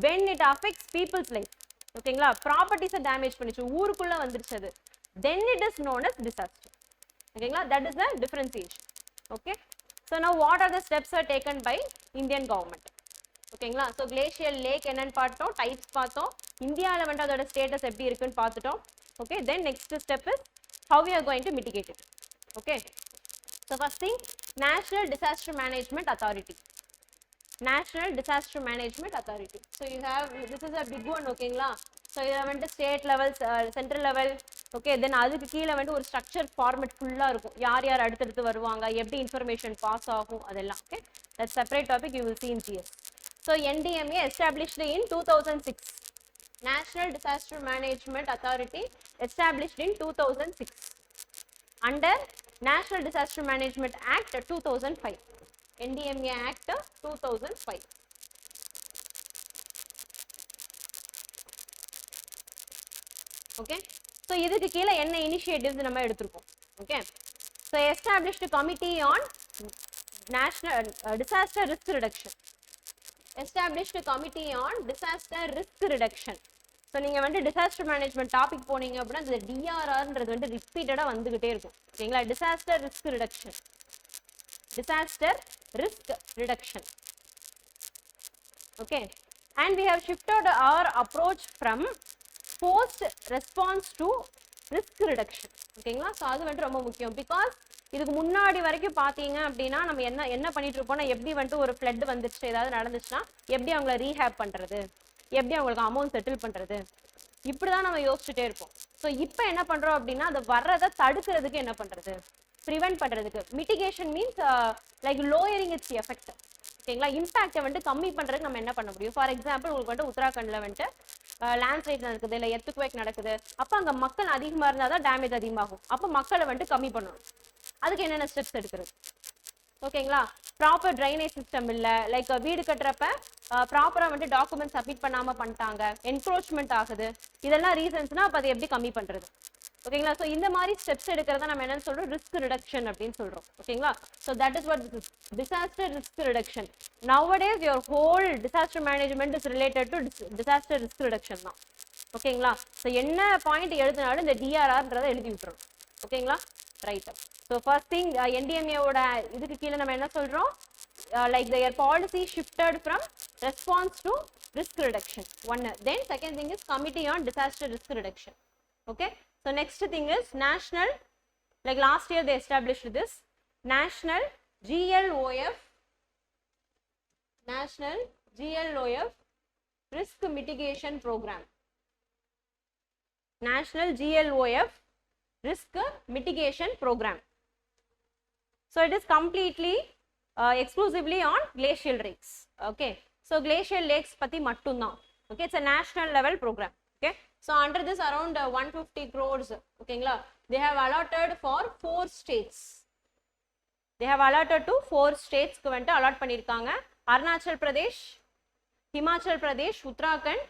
when it affects people's life, ஓகேங்களா, ப்ராப்பர்ட்டிஸை டேமேஜ் பண்ணிச்சு, ஊருக்குள்ளே வந்துருச்சு அது, then it is known as disaster. ஓகேங்களா, that is the differentiation. Okay, so now what are the steps are taken by Indian government? ஓகேங்களா, ஸோ கிளேஷியல் லேக் என்னன்னு பார்த்தோம், டைப்ஸ் பார்த்தோம், இந்தியாவில் வந்துட்டு அதோட ஸ்டேட்டஸ் எப்படி இருக்குன்னு பார்த்துட்டோம். Okay, then next step is how we are going to mitigate it. Okay, so first thing, National Disaster Management Authority. National Disaster Management Authority. So you have, this is a big one. ஓகேங்களா, ஸோ இதில் வந்துட்டு state level, central level. Okay, then அதுக்கு கீழே வந்துட்டு ஒரு ஸ்ட்ரக்சர் ஃபார்மேட் ஃபுல்லாக இருக்கும், யார் யார் அடுத்தடுத்து வருவாங்க, எப்படி இன்ஃபர்மேஷன் பாஸ் ஆகும், அதெல்லாம். Okay, that separate topic you will see in GS. So NDMA established in 2006. National Disaster Management Authority established in 2006 under National Disaster Management Act 2005. NDMA Act 2005. Okay, so இதுக்கு கீழே என்ன இனிஷியேட்டிவ்ஸ் நம்ம எடுத்துருக்கோம். Okay, so established committee on national disaster risk reduction. Established committee on disaster risk reduction. So நீங்கள் வந்து டிசாஸ்டர் மேனேஜ்மெண்ட் டாபிக் போனீங்க அப்படின்னா இந்த டிஆர்ஆர்ன்றது வந்து ரிப்பீட்டடாக வந்துகிட்டே இருக்கும். ஓகேங்களா, disaster risk reduction, disaster risk reduction. Okay, and we have shifted our approach from post response to risk reduction. ஓகேங்களா, ஸோ அது வந்துட்டு ரொம்ப முக்கியம். பிகாஸ் இதுக்கு முன்னாடி வரைக்கும் பார்த்தீங்க அப்படின்னா நம்ம என்ன பண்ணிட்டு இருப்போம்னா, எப்படி வந்துட்டு ஒரு ஃப்ளட் வந்துச்சு, ஏதாவது நடந்துச்சுன்னா எப்படி அவங்கள ரீஹேப் பண்ணுறது, எப்படி அவங்களுக்கு அமௌண்ட் செட்டில் பண்ணுறது, இப்படி தான் நம்ம யோசிச்சுட்டே இருப்போம். ஸோ இப்போ என்ன பண்ணுறோம் அப்படின்னா, அதை வர்றதை தடுக்கிறதுக்கு என்ன பண்ணுறது, ப்ரிவென்ட் பண்ணுறதுக்கு. Mitigation means like lowering it's effect. ஓகேங்களா, இம்பாக்டை வந்துட்டு கம்மி பண்ணுறதுக்கு நம்ம என்ன பண்ண முடியும். ஃபார் எக்ஸாம்பிள் உங்களுக்கு வந்துட்டு உத்தராகண்டில் வந்துட்டு லேண்ட்ஸ்லைட் நடக்குது, இல்லை எர்த்குவேக் நடக்குது, அப்போ அங்கே மக்கள் அதிகமாக இருந்தால் தான் டேமேஜ் அதிகமாகும். அப்போ மக்களை வந்துட்டு கம்மி பண்ணணும். அதுக்கு என்னென்ன ஸ்டெப்ஸ் எடுக்கிறது. ஓகேங்களா, ப்ராப்பர் ட்ரைனேஜ் சிஸ்டம் இல்லை, லைக் வீடு கட்டுறப்ப ப்ராப்பராக வந்துட்டு டாக்குமெண்ட் சப்மிட் பண்ணாமல் பண்ணிட்டாங்க, என்க்ரோச்மெண்ட் ஆகுது, இதெல்லாம் ரீசன்ஸ்னா அப்போ அதை எப்படி கம்மி பண்ணுறது. ஓகேங்களா. ஸோ இந்த மாதிரி ஸ்டெப்ஸ் எடுக்கிறத நம்ம என்னன்னு சொல்றோம், ரிஸ்க் ரிடக்ஷன் அப்படின்னு சொல்றோம். ஓகேங்களா. So that is what this is, disaster risk reduction. Nowadays your whole disaster management is related to disaster risk reduction தான். ஓகேங்களா. ஸோ என்ன பாயிண்ட் எழுதினாலும் இந்த டிஆர்ஆர்ன்றதை எழுதி விட்டுரும். ஓகேங்களா. ரைட். ஸோ ஃபர்ஸ்ட் திங் என்டிஎம்ஏவோட இதுக்கு கீழே நம்ம என்ன சொல்றோம், like their policy shifted from response to risk reduction. One. Then second thing is committee on disaster risk reduction. Okay. So next thing is national, like last year they established this national GLOF, national GLOF risk mitigation program. National GLOF risk mitigation program. So it is completely exclusively on glacial lakes. Okay. So glacial lakes pati mattum dhaan. Okay. It's a national level program. Okay. So under this around 150 crores. Okay. They have allotted for 4 states. They have allotted to 4 states ku vante allot pannirukanga. Arunachal Pradesh, Himachal Pradesh, Uttarakhand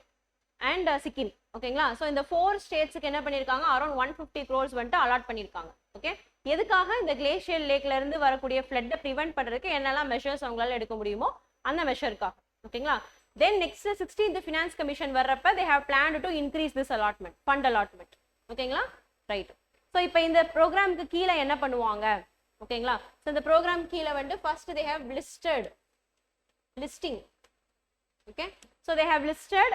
and Sikkim. Okay. So in the 4 states ku enna pannirukanga around 150 crores vante allot pannirukanga. Okay. எதுக்காக இந்த கிளேஷியல் லேக்ல இருந்து வரக்கூடிய ஃப்ளட்டை ப்ரிவென்ட் பண்றதுக்கு என்னெல்லாம் மெஷர்ஸ் அவங்களால எடுக்க முடியுமோ அந்த மெஷருக்காக. ஓகேங்களா. Then next 16th finance commission வர்றப்ப they have planned to increase this allotment, fund allotment. ஓகேங்களா. ரைட். ஸோ இப்போ இந்த ப்ரோக்ராமுக்கு கீழே என்ன பண்ணுவாங்க, ஓகேங்களா. ஸோ இந்த ப்ரோக்ராம் கீழே வந்து first they have listing. Okay. So they have listed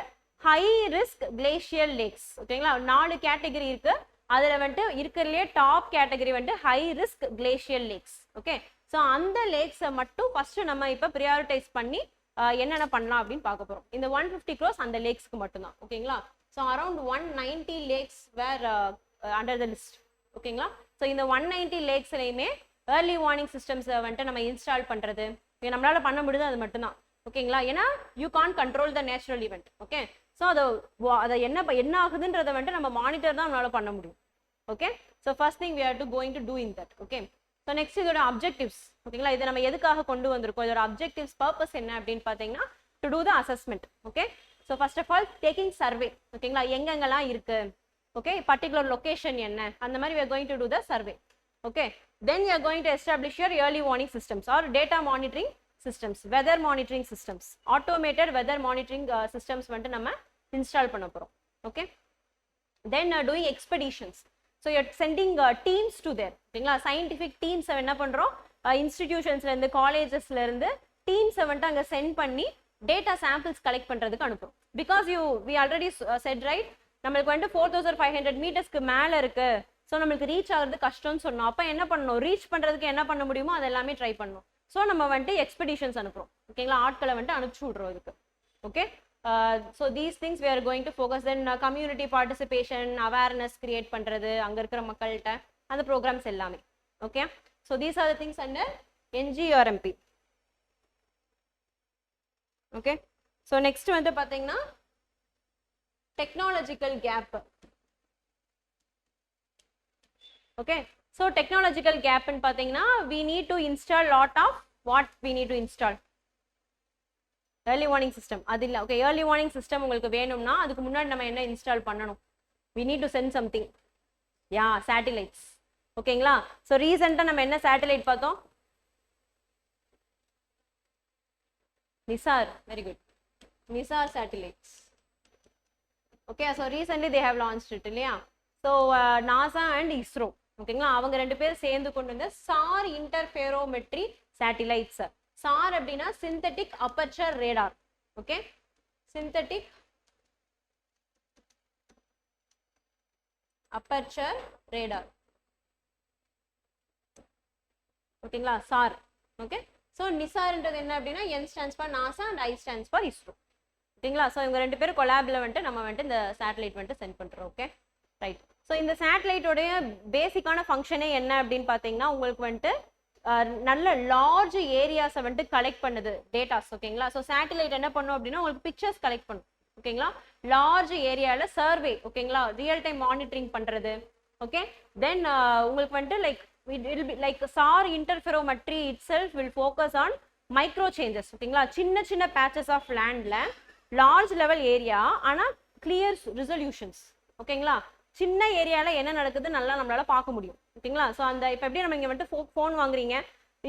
high risk glacial lakes. ஓகேங்களா. 4 கேட்டகரி இருக்கு. அதுல வந்து இருக்கிறதுலே டாப் கேட்டகரி வந்து high risk glacial lakes. Okay. So அந்த லேக்ஸை மட்டும் ஃபர்ஸ்ட் நம்ம இப்போ ப்ரியாரிட்டைஸ் பண்ணி என்னென்ன பண்ணலாம் அப்படின்னு பார்க்க போறோம். இந்த 150 crores அந்த லேக்ஸ்க்கு மட்டும்தான். ஓகேங்களா. So around 190 lakes were under the list. ஓகேங்களா. ஸோ இந்த 190 லேக்ஸ்லையுமே ஏர்லி வார்னிங் சிஸ்டம்ஸை வந்துட்டு நம்ம இன்ஸ்டால் பண்றது நம்மளால பண்ண முடியுது அது மட்டும்தான். ஓகேங்களா. ஏன்னா you can control the natural event. Okay. So அதை என்ன ஆகுதுன்றதை வந்துட்டு நம்ம மானிட்டர் தான் நம்மளால பண்ண முடியும். Okay. So first thing we are to going to do in that. Okay. So next இதோட அப்ஜெக்டிவ்ஸ். ஓகேங்களா. இதை நம்ம எதுக்காக கொண்டு வந்திருக்கோம், இதோட அப்ஜெக்டிவ்ஸ் பர்பஸ் என்ன அப்படின்னு பார்த்தீங்கன்னா to do the assessment. Okay. So first of all taking survey. ஓகேங்களா. எங்கெங்கெல்லாம் இருக்கு, ஓகே, பர்டிகுலர் லொகேஷன் என்ன, அந்த மாதிரி we are going to do the survey. Okay. Then we are going to establish your early warning systems or data monitoring systems, weather monitoring systems, automated weather monitoring systems வந்து நம்ம install பண்ண போறோம். Okay. Then doing expeditions. So you're sending teams to there. ஓகேங்களா. scientific teams என்ன பண்றோம், இன்ஸ்டிடியூஷன்ஸ்ல இருந்து காலேஜஸ்ல இருந்து டீம்ஸை வந்துட்டு அங்க சென்ட் பண்ணி டேட்டா சாம்பிள்ஸ் கலெக்ட் பண்றதுக்கு அனுப்புறோம். Because we already said right, நம்மளுக்கு வந்து 4500 மீட்டர்ஸ்க்கு மேல இருக்கு. ஸோ நம்மளுக்கு ரீச் ஆகுறது கஷ்டம்னு சொன்னோம். அப்போ என்ன பண்ணணும், ரீச் பண்றதுக்கு என்ன பண்ண முடியுமோ அது எல்லாமே ட்ரை பண்ணணும். ஸோ நம்ம வந்துட்டு எக்ஸ்பெடிஷன்ஸ் அனுப்புறோம். ஓகேங்களா. ஆட்களை வந்துட்டு அனுப்பிச்சு விட்றோம் இதுக்கு. Okay. So these things we are going to focus. Then community participation, awareness create பண்றது அங்க இருக்கிற மக்கள்கிட்ட, அந்த ப்ரோக்ராம்ஸ் எல்லாமே. Okay. So these are the things under NGRMP. Okay. So next வந்து பார்த்தீங்கன்னா technological gap. Okay. So technological gap in pathina, we need to install lot of what we need to install. Early warning system. Adilla. Okay. Early warning system ungalku venumna adukku munnadi nama enna install pananum. We need to send something. Yeah, satellites. Okay ngla. So recent nama enna satellite pathom? NISAR. Very good. NISAR satellites. Okay. So recently they have launched it. Yeah. So NASA and ISRO. ஓகேங்களா. அவங்க ரெண்டு பேரும் சேர்ந்து கொண்டு வந்த சார் இன்டர்ஃபெரோமெட்ரி சேட்டிலைட்ஸ். சார் அப்படின்னா synthetic aperture radar. Okay. Synthetic aperture radar. ஓகேங்களா. சார். ஓகே. ஸோ நிசார்ன்றது என்ன அப்படின்னா N stands for NASA and I stands for ISRO. ஓகேங்களா. ஸோ இவங்க ரெண்டு பேரும் கொலாபில் வந்துட்டு நம்ம வந்துட்டு இந்த சேட்டலைட் வந்துட்டு சென்ட் பண்ணுறோம். ஓகே. ரைட். ஸோ இந்த சேட்டலைட்டோடைய பேசிக்கான ஃபங்க்ஷனே என்ன அப்படின்னு பார்த்தீங்கன்னா உங்களுக்கு வந்துட்டு நல்ல லார்ஜ் ஏரியாஸை வந்துட்டு கலெக்ட் பண்ணுது டேட்டாஸ். ஓகேங்களா. ஸோ சேட்டலைட் என்ன பண்ணும் அப்படின்னா உங்களுக்கு பிக்சர்ஸ் கலெக்ட் பண்ணும். ஓகேங்களா. லார்ஜ் ஏரியாவில் சர்வே. ஓகேங்களா. ரியல் டைம் மானிட்டரிங் பண்ணுறது. ஓகே. தென் உங்களுக்கு வந்துட்டு like sir interferometry it self will focus on micro changes. ஓகேங்களா. சின்ன சின்ன பேச்சஸ் ஆஃப் லேண்டில் லார்ஜ் லெவல் ஏரியா ஆனால் கிளியர் ரிசல்யூஷன்ஸ். ஓகேங்களா. சின்ன ஏரியால என்ன நடக்குது நல்லா நம்மளால பார்க்க முடியும். ஓகேங்களா? ஸோ அந்த இப்போ எப்படி நம்ம இங்கே வந்துட்டு ஃபோன் வாங்குறீங்க,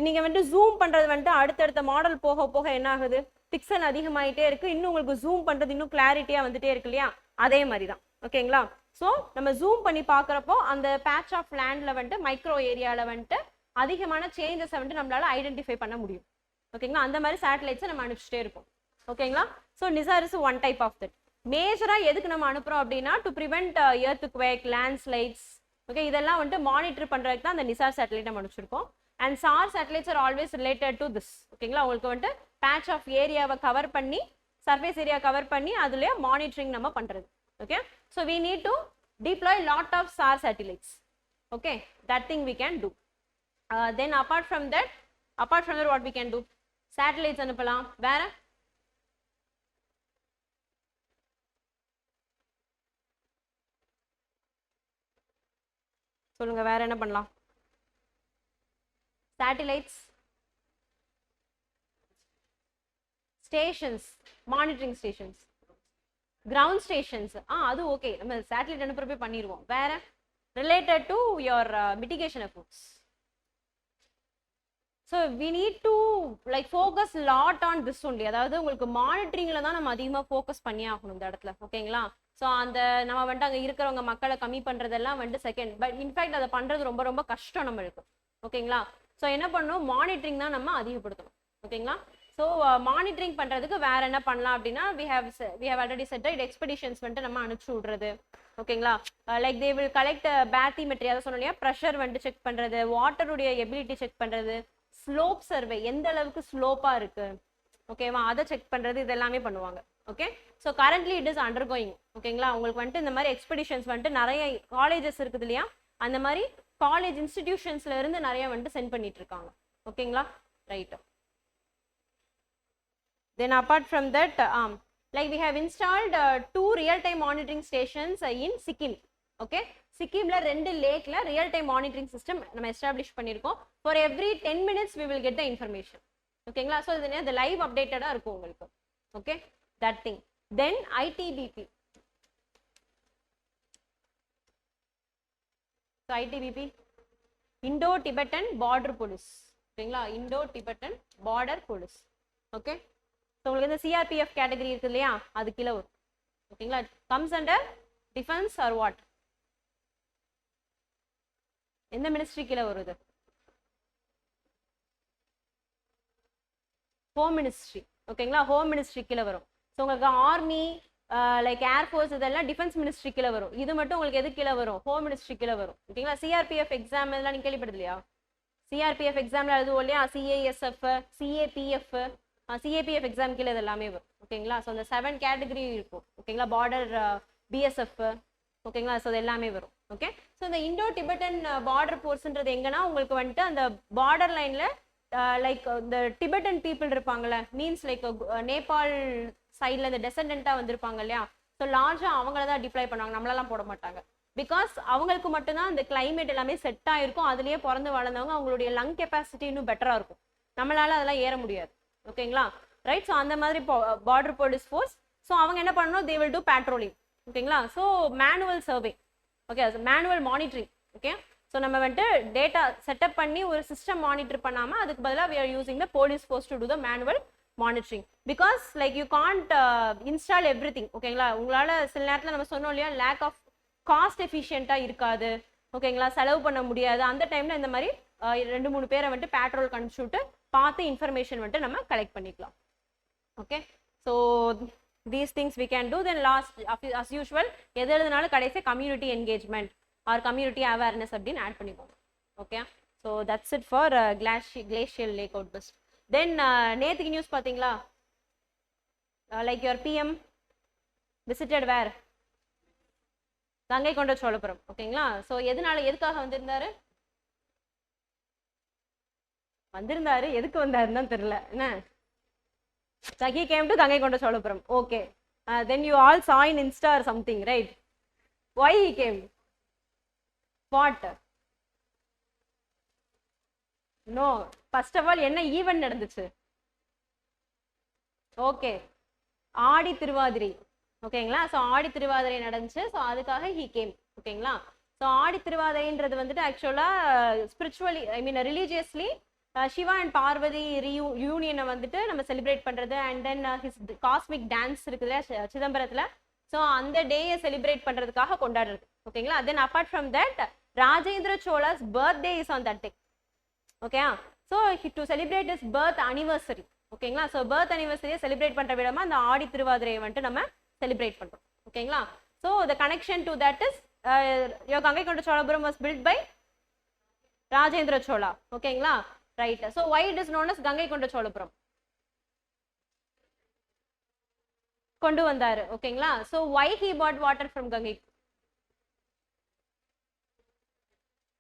நீங்க வந்துட்டு ஜூம் பண்றது வந்துட்டு அடுத்தடுத்த மாடல் போக போக என்ன ஆகுது, பிக்சல் அதிகமாயிட்டே இருக்கு, இன்னும் உங்களுக்கு ஜூம் பண்றது இன்னும் கிளாரிட்டியா வந்துட்டே இருக்கு இல்லையா? அதே மாதிரி தான். ஓகேங்களா? ஸோ நம்ம ஜூம் பண்ணி பார்க்குறப்போ அந்த பேட்ச் ஆஃப் லேண்ட்ல வந்துட்டு மைக்ரோ ஏரியால வந்துட்டு அதிகமான சேஞ்சஸை வந்துட்டு நம்மளால ஐடென்டிஃபை பண்ண முடியும். ஓகேங்களா? அந்த மாதிரி சேட்டலைட்ஸை நம்ம அனுப்பிச்சிட்டே இருக்கோம். ஓகேங்களா? So NISAR is one type of that. மேஜரா எதுக்கு நம்ம அனுப்புறோம் அப்படின்னா to prevent earthquake, landslides, okay, இதெல்லாம் வந்துட்டு மானிட்டர் பண்றதுக்கு தான் அந்த நிசார் சேட்டலைட் நம்ம அனுப்பிச்சிருக்கோம். And SAR satellites are always related to this. ஓகேங்களா? உங்களுக்கு வந்துட்டு பேட்ச் ஆஃப் ஏரியாவை கவர் பண்ணி, சர்ஃபேஸ் ஏரியா கவர் பண்ணி அதுலயே மானிட்டரிங் நம்ம பண்றது. Okay, so we need to deploy lot of SAR satellites. Okay, that thing we can two. Then apart from that what we can do, satellites அனுப்பலாம். வேற சொல்லுங்க, வேற என்ன பண்ணலாம்? Satellites, stations, monitoring stations, ground stations. அது ஓகே, நம்ம சேட்டலைட் அனுப்புறப்பே பண்ணிடுவோம். வேற related to your mitigation efforts. So we need to like focus lot on this only. அதாவது உங்களுக்கு மானிட்டரிங்ல தான் நம்ம அதிகமாக ஃபோக்கஸ் பண்ணி ஆகணும் இந்த இடத்துல. ஓகேங்களா? ஸோ அந்த நம்ம வந்துட்டு அங்கே இருக்கிறவங்க மக்களை கம்மி பண்ணுறதெல்லாம் வந்துட்டு செகண்ட், பட் இன்ஃபேக்ட் அதை பண்ணுறது ரொம்ப ரொம்ப கஷ்டம் நம்மளுக்கு. ஓகேங்களா? ஸோ என்ன பண்ணணும், மானிட்டரிங் தான் நம்ம அதிகப்படுத்தணும். ஓகேங்களா? ஸோ மானிட்டரிங் பண்ணுறதுக்கு வேற என்ன பண்ணலாம் அப்படின்னா we have already said right, expeditions வந்துட்டு நம்ம அனுப்பிச்சு விடுறது. ஓகேங்களா? லைக் தே வில் கலெக்ட் பேத்திமெட்ரி, அதை சொன்னோம் இல்லையா, ப்ரெஷர் வந்துட்டு செக் பண்ணுறது, வாட்டருடைய எபிலிட்டி செக் பண்ணுறது, ஸ்லோப் சர்வே எந்த அளவுக்கு ஸ்லோப்பா இருக்கு, ஓகேவா, அதை செக் பண்றது, இது எல்லாமே பண்ணுவாங்க. Okay, so currently it is under going. ஓகேங்களா? உங்களுக்கு வந்துட்டு இந்த மாதிரி எக்ஸ்பெடிஷன்ஸ் வந்துட்டு நிறைய காலேஜஸ் இருக்குது இல்லையா, அந்த மாதிரி காலேஜ் இன்ஸ்டிடியூஷன்ஸ்ல இருந்து நிறைய வந்துட்டு சென்ட் பண்ணிட்டு இருக்காங்க. ஓகேங்களா? Right. Then apart from that like we have installed 2 real time monitoring stations in Sikkim. Okay, சிக்கிம்ல 2 லேக்ல ரியல் டைம் மானிட்டரிங் சிஸ்டம் நம்ம எஸ்டாப்ளிஷ் பண்ணியிருக்கோம். For every 10 minutes we will get the information. ஓகேங்களா? ஸோ இது லைவ் அப்டேட்டடா இருக்கும் உங்களுக்கு. Okay, that thing. Then ITBP. So ITBP Indo Tibetan border police. ஓகேங்களா? Indo Tibetan border police. Okay, so உங்களுக்கு இந்த CRPF கேட்டகரி இருக்கு இல்லையா, அது கீழே வரும். ஓகேங்களா? Comes under defence R what, எந்த மினிஸ்ட்ரி கீழே வருது? Home ministry. ஓகேங்களா? ஹோம் மினிஸ்ட்ரி கீழே வரும். ஸோ உங்களுக்கு ஆர்மி, லைக் ஏர்ஃபோர்ஸ், இதெல்லாம் டிஃபென்ஸ் மினிஸ்ட்ரி கீழே வரும். இது மட்டும் உங்களுக்கு எது கீழே வரும்? ஹோம் மினிஸ்ட்ரி கீழே வரும். ஓகேங்களா? CRPF எக்ஸாம் இதெல்லாம் நீங்க கேள்விப்படுது இல்லையா? CRPF எக்ஸாம்ல எழுதுவோம் இல்லையா, CASF, CAPF, CAPF எக்ஸாம் கீழே இது எல்லாமே வரும். ஓகேங்களா? ஸோ அந்த 7 கேட்டகரி இருக்கும். ஓகேங்களா? பார்டர், BSF, ஓகேங்களா? ஸோ அது எல்லாமே வரும். ஓகே, ஸோ இந்த இண்டோ டிபெட்டன் பார்டர் போர்ஸ்ன்றது எங்கன்னா உங்களுக்கு வந்துட்டு அந்த பார்டர் லைன்ல லைக் இந்த டிபெட்டன் பீப்புள் இருப்பாங்கல்ல, மீன்ஸ் லைக் நேபாள் சைட்ல இந்த டெசண்டண்டா வந்திருப்பாங்க இல்லையா, ஸோ லார்ஜா அவங்கள தான் டிப்ளாய் பண்ணுவாங்க, நம்மளெல்லாம் போட மாட்டாங்க. பிகாஸ் அவங்களுக்கு மட்டும்தான் இந்த கிளைமேட் எல்லாமே செட் ஆயிருக்கும், அதுலயே பிறந்து வளர்ந்தவங்க, அவங்களுடைய லங் கெப்பாசிட்டி இன்னும் பெட்டரா இருக்கும், நம்மளால அதெல்லாம் ஏற முடியாது. ஓகேங்களா? ரைட். ஸோ அந்த மாதிரி பார்டர் போலீஸ் ஃபோர்ஸ். ஸோ அவங்க என்ன பண்ணணும், தே வில் டூ பேட்ரோலிங். ஓகேங்களா? So manual survey, okay, manual monitoring. Okay, so நம்ம வந்துட்டு டேட்டா செட்டப் பண்ணி ஒரு சிஸ்டம் மானிட்டர் பண்ணாமல் அதுக்கு பதிலாக we are using the police force to do the manual monitoring, because like you can't install everything. ஓகேங்களா? உங்களால் சில நேரத்தில் நம்ம சொன்னோம் இல்லையா, லேக் ஆஃப் காஸ்ட் எஃபிஷியண்ட்டாக இருக்காது. ஓகேங்களா? செலவு பண்ண முடியாது. அந்த டைமில் இந்த மாதிரி 2-3 பேரை வந்துட்டு பேட்ரோல் கணிச்சுட்டு பார்த்து இன்ஃபர்மேஷன் வந்துட்டு நம்ம கலெக்ட் பண்ணிக்கலாம். Okay, so these things we can do. Then last as usual எது எழுதுனாலும் கடைசி community engagement or community awareness அப்படின்னு ஆட் பண்ணிக்கோங்க. Okay, so that's it for glacial lake outburst. Then நேத்துக்கு நியூஸ் பார்த்தீங்களா, like your PM visited where, Gangaikonda Cholapuram. ஓகேங்களா? ஸோ எதுக்காக வந்திருந்தாரு, எதுக்கு வந்தாருன்னு தான் தெரியல என்ன. He came to Gangai Konda Cholapuram. Okay. Then you all saw in Insta or something, right? Why he came? What? No. First of all, என்ன ஈவென்ட் நடந்துச்சு? ஓகே, ஆடி திருவாதிரை. ஓகேங்களா? ஸோ ஆடி திருவாதிரை நடந்துச்சு. ஸோ அதுக்காக he came. ஓகேங்களா. ஸோ ஆடி திருவாதிரைன்றது வந்துட்டு ஆக்சுவலா spiritually I mean religiously Shiva and Parvati யூனியனை வந்துட்டு நம்ம செலிப்ரேட் பண்றது and then his cosmic dance இருக்குல்ல சிதம்பரத்துல, ஸோ அந்த டேயை செலிப்ரேட் பண்றதுக்காக கொண்டாடுறது. ஓகேங்களா. Then apart from that Rajendra Chola's birthday is on that day. Okay. So to celebrate is birth anniversary. ஓகேங்களா. ஸோ பர்த் அனிவர்சரியை செலிப்ரேட் பண்ற விதமா அந்த ஆடி திருவாதிரையை வந்துட்டு நம்ம செலிப்ரேட் பண்றோம். ஓகேங்களா. So the connection to that is your Gangai Konda Cholapuram was built by Rajendra Chola. ஓகேங்களா. Right. So why it is known as Gangai Konda Cholapuram? கொண்டு வந்தாரு. ஓகேங்களா. So why he bought water from Gangai?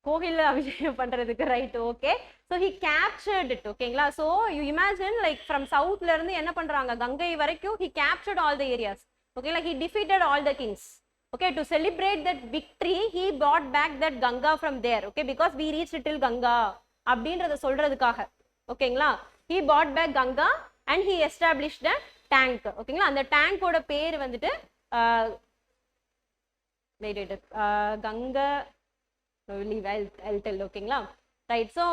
கோயில அபிஷேகம் பண்றதுக்கு. Right. Okay. So he captured it. ஓகேங்களா. So you imagine like from சவுத்ல இருந்து என்ன பண்றாங்க கங்கை வரைக்கும் he captured all the areas. ஓகேங்களா. He defeated all the kings. Okay, to celebrate that victory he brought back that Ganga from there. Okay, because we reached till Ganga அப்படின்றத சொல்றதுக்காக. ஓகேங்களா. he brought back Ganga and he established a tank. ஓகேங்களா. அந்த டேங்கோட பேர் வந்துட்டு கங்கா I'll tell. ஓகேங்களா. Right. So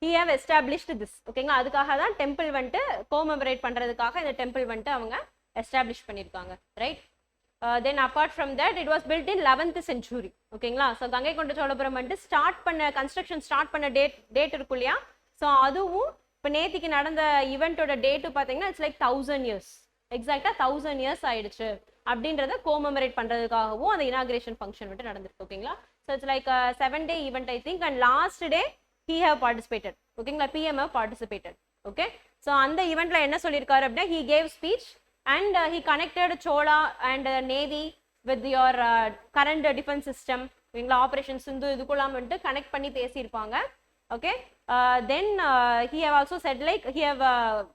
he have established this. ஓகேங்களா. அதுக்காக தான் டெம்பிள் வந்துட்டு கோமமரேட் பண்றதுக்காக இந்த டெம்பிள் வந்துட்டு அவங்க எஸ்டாப்ளிஷ் பண்ணியிருக்காங்க. Right. Then apart from that it was built in 11th century. ஓகேங்களா. ஸோ கங்கை கொண்ட சோழபுரம் வந்துட்டு ஸ்டார்ட் பண்ண கன்ஸ்ட்ரக்ஷன் ஸ்டார்ட் பண்ண டேட் இருக்கும் இல்லையா. ஸோ அதுவும் இப்போ நேத்திக்கு நடந்த ஈவெண்ட்டோட டேட்டு பார்த்தீங்கன்னா இட்ஸ் லைக் 1000 years. எக்ஸாக்டாக 1000 years ஆயிடுச்சு அப்படின்றத கோமமரேட் பண்றதுக்காகவும் அந்த இனாகிரேஷன் ஃபங்க்ஷன் வந்துட்டு நடந்திருக்கு. ஓகேங்களா. So it's like 7-day event I think and last day he have participated. ஓகேங்களா. PM have participated. Okay. So அந்த ஈவெண்ட்ல என்ன சொல்லியிருக்காரு அப்படின்னா he gave speech and he connected Chola and Navy with your current defense system. இவங்கள ஆபரேஷன் சிந்து இதுக்குலாம் வந்துட்டு கனெக்ட் பண்ணி பேசியிருப்பாங்க. Okay. then he have also said like he have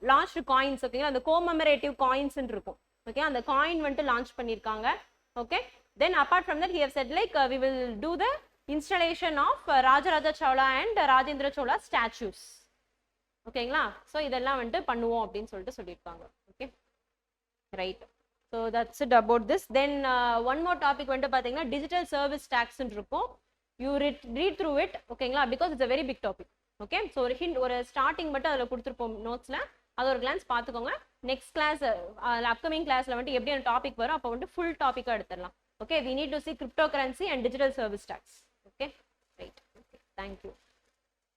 launched coins. ஓகேங்களா. அந்த கோமமரேட்டிவ் காயின்ஸ் இருக்கும். ஓகே. அந்த காயின் வந்துட்டு லான்ச் பண்ணியிருக்காங்க. Okay. then apart from that he have said like we will do the installation of Rajaraja Chola and Rajendra Chola statues. ஓகேங்களா. ஸோ இதெல்லாம் வந்துட்டு பண்ணுவோம் அப்படின்னு சொல்லிட்டு சொல்லியிருக்காங்க. Okay. Right. So that's it about this. Then one more topic வந்துட்டு பார்த்தீங்கன்னா டிஜிட்டல் சர்வீஸ் டேக்ஸ்ன்னு இருக்கும். You read through it. ஓகேங்களா. Because it's a very big topic. Okay. So ஒரு ஹிண்ட் ஒரு ஸ்டார்டிங் மட்டும் அதில் கொடுத்துருப்போம் நோட்ஸில். அது ஒரு கிளான்ஸ் பார்த்துக்கோங்க. நெக்ஸ்ட் கிளாஸ் அப்கமிங் கிளாஸில் வந்துட்டு எப்படி அந்த டாபிக் வரும் அப்போ வந்துட்டு ஃபுல் டாப்பிக்காக எடுத்துடலாம். Okay. We need to see crypto currency and digital service tax. Okay. Right. Okay. Thank you.